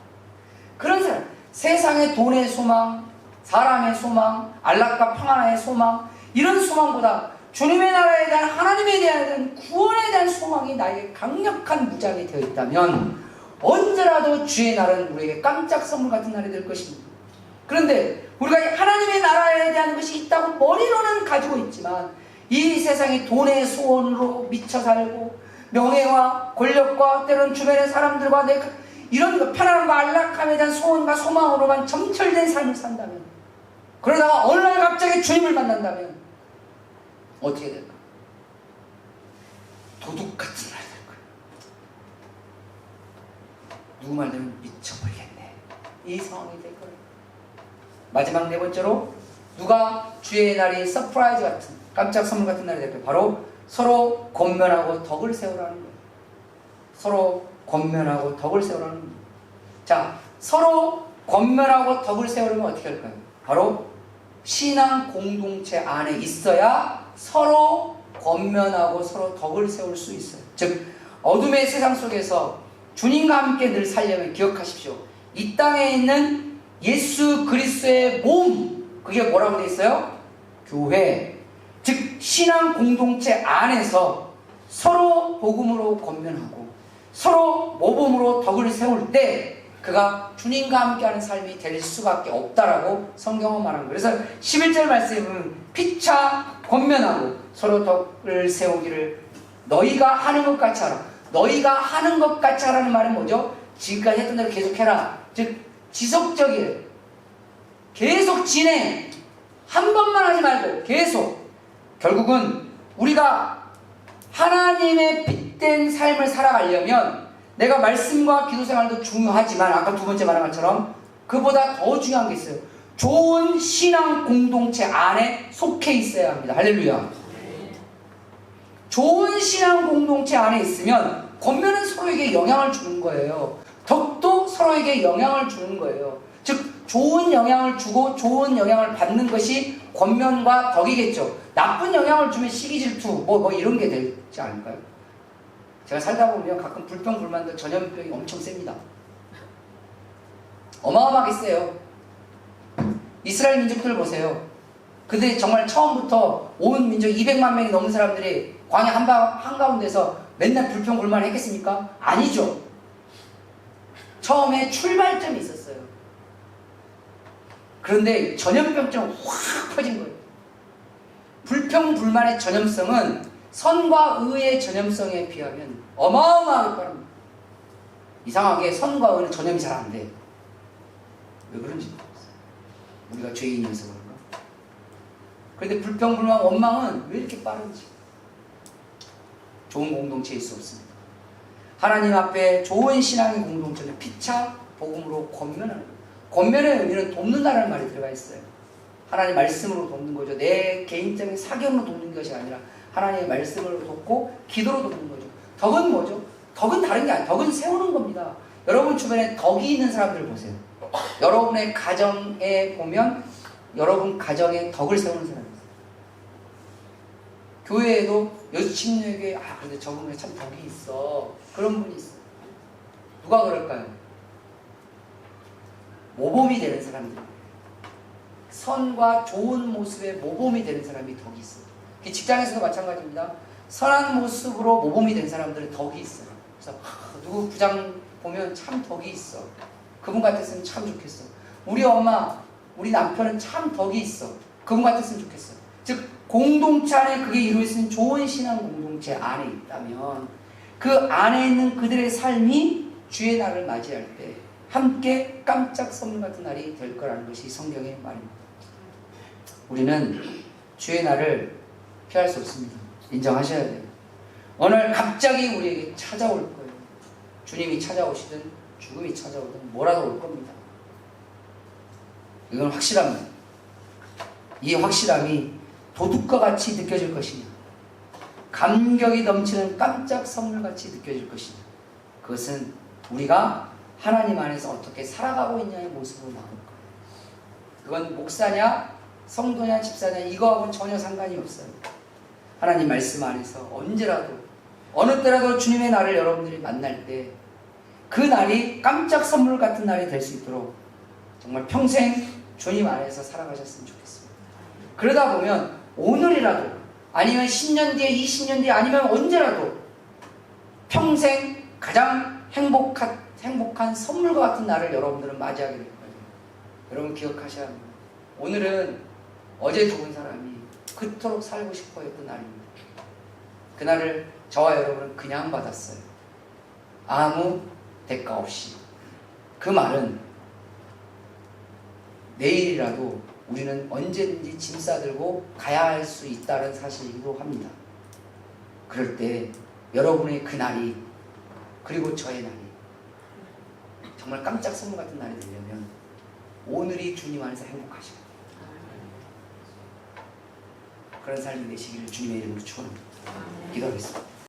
그런 사람, 세상의 돈의 소망, 사람의 소망, 안락과 평안의 소망, 이런 소망보다 주님의 나라에 대한 하나님에 대한 구원에 대한 소망이 나에게 강력한 무장이 되어 있다면 언제라도 주의 날은 우리에게 깜짝 선물 같은 날이 될 것입니다. 그런데 우리가 하나님의 나라에 대한 것이 있다고 머리로는 가지고 있지만 이 세상이 돈의 소원으로 미쳐 살고 명예와 권력과 때로는 주변의 사람들과 이런 편안함과 안락함에 대한 소원과 소망으로만 점철된 삶을 산다면, 그러다가 어느 날 갑자기 주님을 만난다면 어떻게 될까? 도둑 같은 날이 될 거예요. 누구 말대로 미쳐버리겠네. 이 상황이 될 거예요. 마지막 네 번째로 누가 주의 날이 서프라이즈 같은 깜짝 선물 같은 날이 될 거예요. 바로 서로 권면하고 덕을 세우라는 거예요. 서로 권면하고 덕을 세우라는 거예요. 자, 서로 권면하고 덕을 세우려면 어떻게 할까요? 바로 신앙 공동체 안에 있어야 서로 권면하고 서로 덕을 세울 수 있어요. 즉 어둠의 세상 속에서 주님과 함께 늘 살려면 기억하십시오. 이 땅에 있는 예수 그리스도의 몸, 그게 뭐라고 되어 있어요? 교회, 즉 신앙 공동체 안에서 서로 복음으로 권면하고 서로 모범으로 덕을 세울 때 그가 주님과 함께하는 삶이 될 수밖에 없다라고 성경은 말합니다. 그래서 11절 말씀에 보면 피차 권면하고 서로 덕을 세우기를 너희가 하는 것 같이 하라. 너희가 하는 것 같이 하라는 말은 뭐죠? 지금까지 했던 대로 계속해라. 즉 지속적이에요. 계속 진행. 한 번만 하지 말고 계속. 결국은 우리가 하나님의 빛된 삶을 살아가려면 내가 말씀과 기도 생활도 중요하지만 아까 두 번째 말한 것처럼 그보다 더 중요한 게 있어요. 좋은 신앙 공동체 안에 속해 있어야 합니다. 할렐루야. 좋은 신앙 공동체 안에 있으면 권면은 서로에게 영향을 주는 거예요. 덕도 서로에게 영향을 주는 거예요. 즉 좋은 영향을 주고 좋은 영향을 받는 것이 권면과 덕이겠죠. 나쁜 영향을 주면 시기 질투 뭐 이런 게 되지 않을까요? 제가 살다 보면 가끔 불평불만도 전염병이 엄청 셉니다. 어마어마하게 세요. 이스라엘 민족들 보세요. 그들이 정말 처음부터 온 민족 200만 명이 넘는 사람들이 광야 한가운데서 맨날 불평불만을 했겠습니까? 아니죠. 처음에 출발점이 있었어요. 그런데 전염병처럼 확 퍼진 거예요. 불평불만의 전염성은 선과 의의 전염성에 비하면 어마어마하게 빠릅니다. 이상하게 선과 의는 전염이 잘 안 돼. 왜 그런지 모르겠어요. 우리가 죄인이어서 그런가? 그런데 불평불만 원망은 왜 이렇게 빠른지. 좋은 공동체일 수 없습니다. 하나님 앞에 좋은 신앙의 공동체는 피차 복음으로 권면하는 거예요. 권면의 의미는 돕는다는 말이 들어가 있어요. 하나님 말씀으로 돕는 거죠. 내 개인적인 사견으로 돕는 것이 아니라 하나님의 말씀으로 돕고 기도로 돕는 거죠. 덕은 뭐죠? 덕은 다른 게 아니에요. 덕은 세우는 겁니다. 여러분 주변에 덕이 있는 사람들 보세요. 여러분의 가정에 보면 여러분 가정에 덕을 세우는 사람이 있어요. 교회에도 여친에게 근데 저분에 참 덕이 있어. 그런 분이 있어요. 누가 그럴까요? 모범이 되는 사람들. 선과 좋은 모습의 모범이 되는 사람이 덕이 있어요. 직장에서도 마찬가지입니다. 선한 모습으로 모범이 된 사람들은 덕이 있어요. 그래서 누구 부장 보면 참 덕이 있어. 그분 같았으면 참 좋겠어. 우리 엄마, 우리 남편은 참 덕이 있어. 그분 같았으면 좋겠어. 즉 공동체 안에 그게 이루어지는 좋은 신앙 공동체 안에 있다면 그 안에 있는 그들의 삶이 주의 날을 맞이할 때 함께 깜짝 선물 같은 날이 될 거라는 것이 성경의 말입니다. 우리는 주의 날을 피할 수 없습니다. 인정하셔야 돼요. 어느 날 갑자기 우리에게 찾아올 거예요. 주님이 찾아오시든 죽음이 찾아오든 뭐라도 올 겁니다. 이건 확실합니다. 이 확실함이 도둑과 같이 느껴질 것이냐, 감격이 넘치는 깜짝 선물같이 느껴질 것이냐, 그것은 우리가 하나님 안에서 어떻게 살아가고 있냐의 모습으로 나올 거예요. 그건 목사냐 성도냐 집사냐 이거하고는 전혀 상관이 없어요. 하나님 말씀 안에서 언제라도 어느 때라도 주님의 날을 여러분들이 만날 때 그 날이 깜짝 선물 같은 날이 될 수 있도록 정말 평생 주님 안에서 살아가셨으면 좋겠습니다. 그러다 보면 오늘이라도 아니면 10년 뒤에 20년 뒤에 아니면 언제라도 평생 가장 행복한 선물과 같은 날을 여러분들은 맞이하게 될 거예요. 여러분 기억하셔야 합니다. 오늘은 어제 죽은 사람이 그토록 살고 싶어 했던 날입니다. 그날을 저와 여러분은 그냥 받았어요. 아무 대가 없이. 그 말은 내일이라도 우리는 언제든지 짐 싸들고 가야 할 수 있다는 사실이기도 합니다. 그럴 때 여러분의 그날이 그리고 저의 날이 정말 깜짝 선물 같은 날이 되려면 오늘이 주님 안에서 행복하시고 그런 삶이 되시기를 주님의 이름으로 축원합니다. 기도하겠습니다.